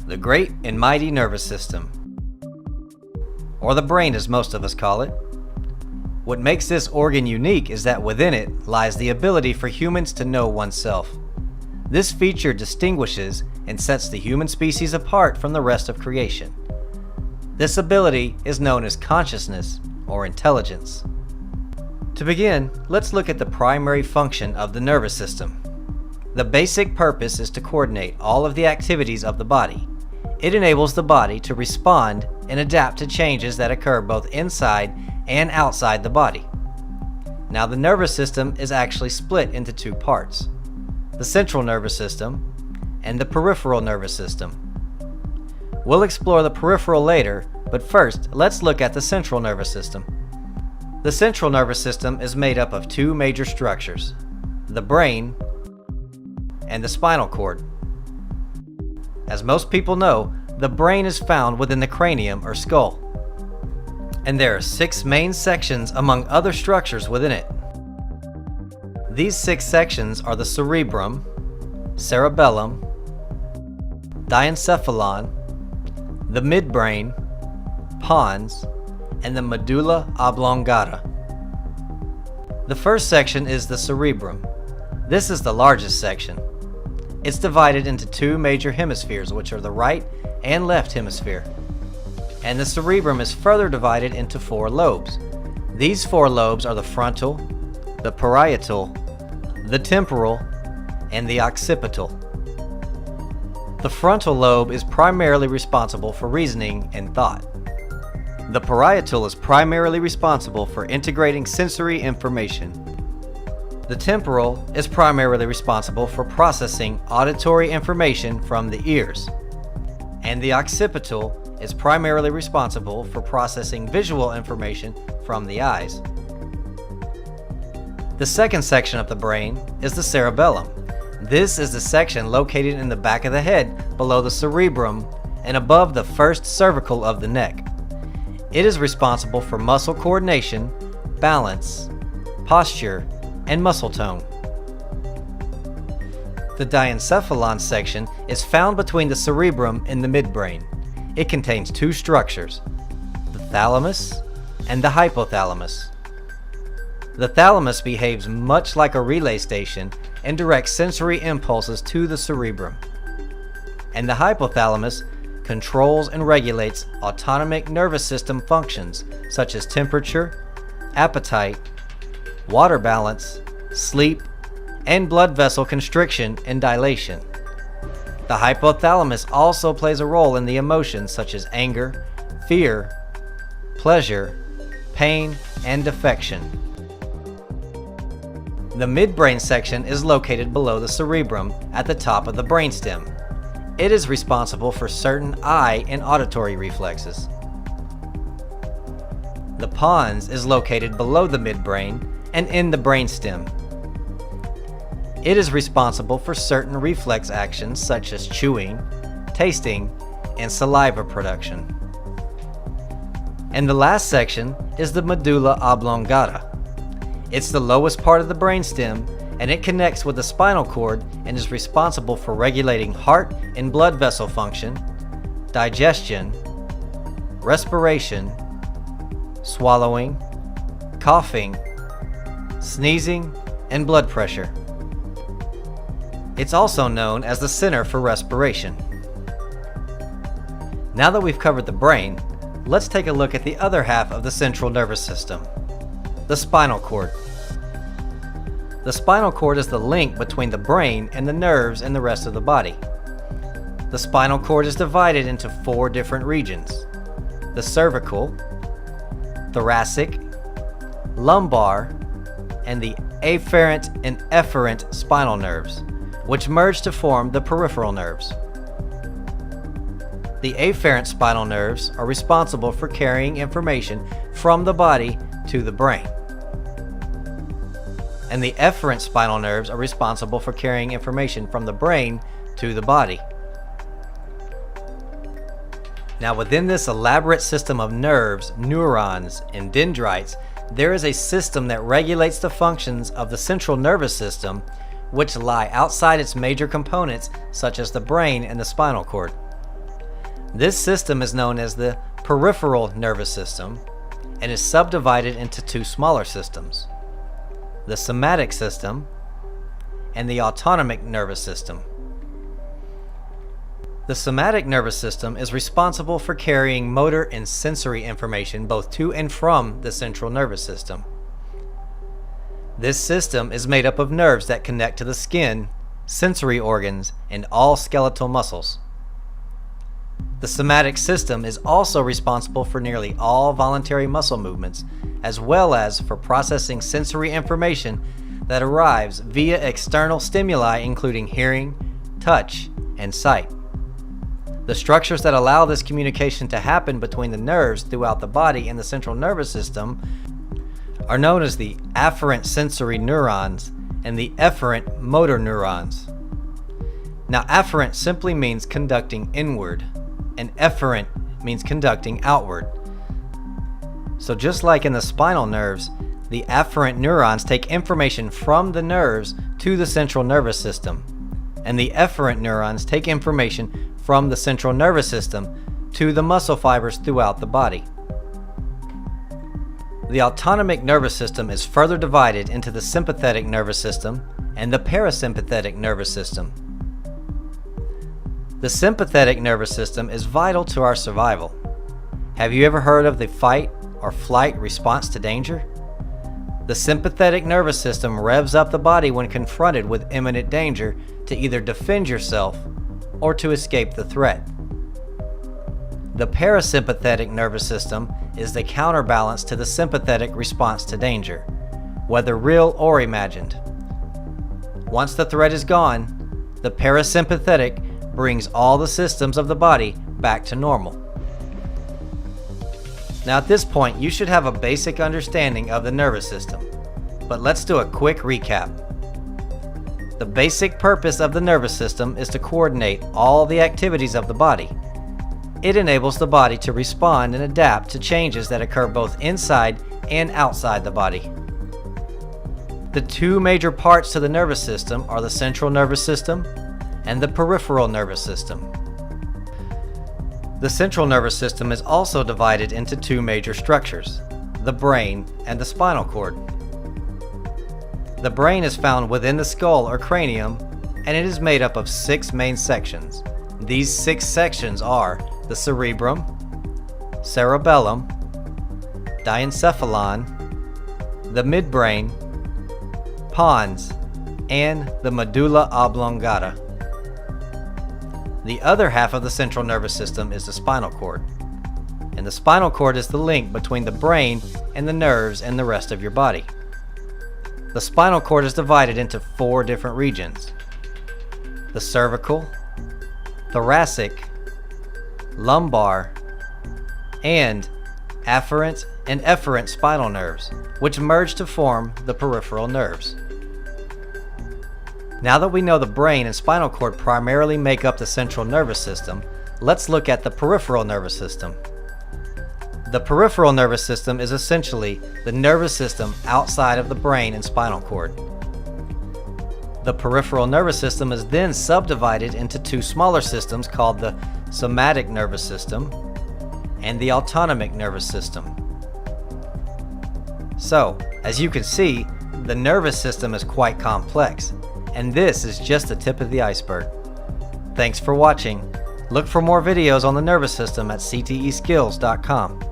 The great and mighty nervous system, or the brain as most of us call it. What makes this organ unique is that within it lies the ability for humans to know oneself. This feature distinguishes and sets the human species apart from the rest of creation. This ability is known as consciousness or intelligence. To begin, let's look at the primary function of the nervous system. The basic purpose is to coordinate all of the activities of the body. It enables the body to respond and adapt to changes that occur both inside and outside the body. Now, the nervous system is actually split into two parts: the central nervous system and the peripheral nervous system. We'll explore the peripheral later, but first, let's look at the central nervous system. The central nervous system is made up of two major structures: the brain and the spinal cord. As most people know, the brain is found within the cranium or skull, and there are 6 main sections among other structures within it. These 6 sections are the cerebrum, cerebellum, diencephalon, the midbrain, pons, and the medulla oblongata. The first section is the cerebrum. This is the largest section. It's divided into 2 major hemispheres, which are the right and left hemisphere. And the cerebrum is further divided into 4 lobes. These 4 lobes are the frontal, the parietal, the temporal, and the occipital. The frontal lobe is primarily responsible for reasoning and thought. The parietal is primarily responsible for integrating sensory information. The temporal is primarily responsible for processing auditory information from the ears. And the occipital is primarily responsible for processing visual information from the eyes. The second section of the brain is the cerebellum. This is the section located in the back of the head, below the cerebrum, and above the first cervical of the neck. It is responsible for muscle coordination, balance, posture, and muscle tone. The diencephalon section is found between the cerebrum and the midbrain. It contains 2 structures: the thalamus and the hypothalamus. The thalamus behaves much like a relay station and directs sensory impulses to the cerebrum. And the hypothalamus controls and regulates autonomic nervous system functions such as temperature, appetite, water balance, sleep, and blood vessel constriction and dilation. The hypothalamus also plays a role in the emotions such as anger, fear, pleasure, pain, and affection. The midbrain section is located below the cerebrum at the top of the brainstem. It is responsible for certain eye and auditory reflexes. The pons is located below the midbrain and in the brainstem. It is responsible for certain reflex actions such as chewing, tasting, and saliva production. And the last section is the medulla oblongata. It's the lowest part of the brainstem, and it connects with the spinal cord and is responsible for regulating heart and blood vessel function, digestion, respiration, swallowing, coughing, sneezing, and blood pressure. It's also known as the center for respiration. Now that we've covered the brain, let's take a look at the other half of the central nervous system, the spinal cord. The spinal cord is the link between the brain and the nerves and the rest of the body. The spinal cord is divided into 4 different regions: the cervical, thoracic, lumbar, and the afferent and efferent spinal nerves, which merge to form the peripheral nerves. The afferent spinal nerves are responsible for carrying information from the body to the brain. And the efferent spinal nerves are responsible for carrying information from the brain to the body. Now, within this elaborate system of nerves, neurons, and dendrites, there is a system that regulates the functions of the central nervous system, which lie outside its major components such as the brain and the spinal cord. This system is known as the peripheral nervous system and is subdivided into two smaller systems, the somatic system and the autonomic nervous system. The somatic nervous system is responsible for carrying motor and sensory information both to and from the central nervous system. This system is made up of nerves that connect to the skin, sensory organs, and all skeletal muscles. The somatic system is also responsible for nearly all voluntary muscle movements, as well as for processing sensory information that arrives via external stimuli including hearing, touch, and sight. The structures that allow this communication to happen between the nerves throughout the body and the central nervous system are known as the afferent sensory neurons and the efferent motor neurons. Now, afferent simply means conducting inward, and efferent means conducting outward. So just like in the spinal nerves, the afferent neurons take information from the nerves to the central nervous system, and the efferent neurons take information from the central nervous system to the muscle fibers throughout the body. The autonomic nervous system is further divided into the sympathetic nervous system and the parasympathetic nervous system. The sympathetic nervous system is vital to our survival. Have you ever heard of the fight or flight response to danger? The sympathetic nervous system revs up the body when confronted with imminent danger to either defend yourself or to escape the threat. The parasympathetic nervous system is the counterbalance to the sympathetic response to danger, whether real or imagined. Once the threat is gone, the parasympathetic brings all the systems of the body back to normal. Now at this point, you should have a basic understanding of the nervous system, but let's do a quick recap. The basic purpose of the nervous system is to coordinate all the activities of the body. It enables the body to respond and adapt to changes that occur both inside and outside the body. The two major parts to the nervous system are the central nervous system and the peripheral nervous system. The central nervous system is also divided into two major structures, the brain and the spinal cord. The brain is found within the skull or cranium, and it is made up of 6 main sections. These 6 sections are the cerebrum, cerebellum, diencephalon, the midbrain, pons, and the medulla oblongata. The other half of the central nervous system is the spinal cord, and the spinal cord is the link between the brain and the nerves and the rest of your body. The spinal cord is divided into 4 different regions: the cervical, thoracic, lumbar, and afferent and efferent spinal nerves, which merge to form the peripheral nerves. Now that we know the brain and spinal cord primarily make up the central nervous system, let's look at the peripheral nervous system. The peripheral nervous system is essentially the nervous system outside of the brain and spinal cord. The peripheral nervous system is then subdivided into 2 smaller systems called the somatic nervous system and the autonomic nervous system. So, as you can see, the nervous system is quite complex, and this is just the tip of the iceberg. Thanks for watching. Look for more videos on the nervous system at cteskills.com.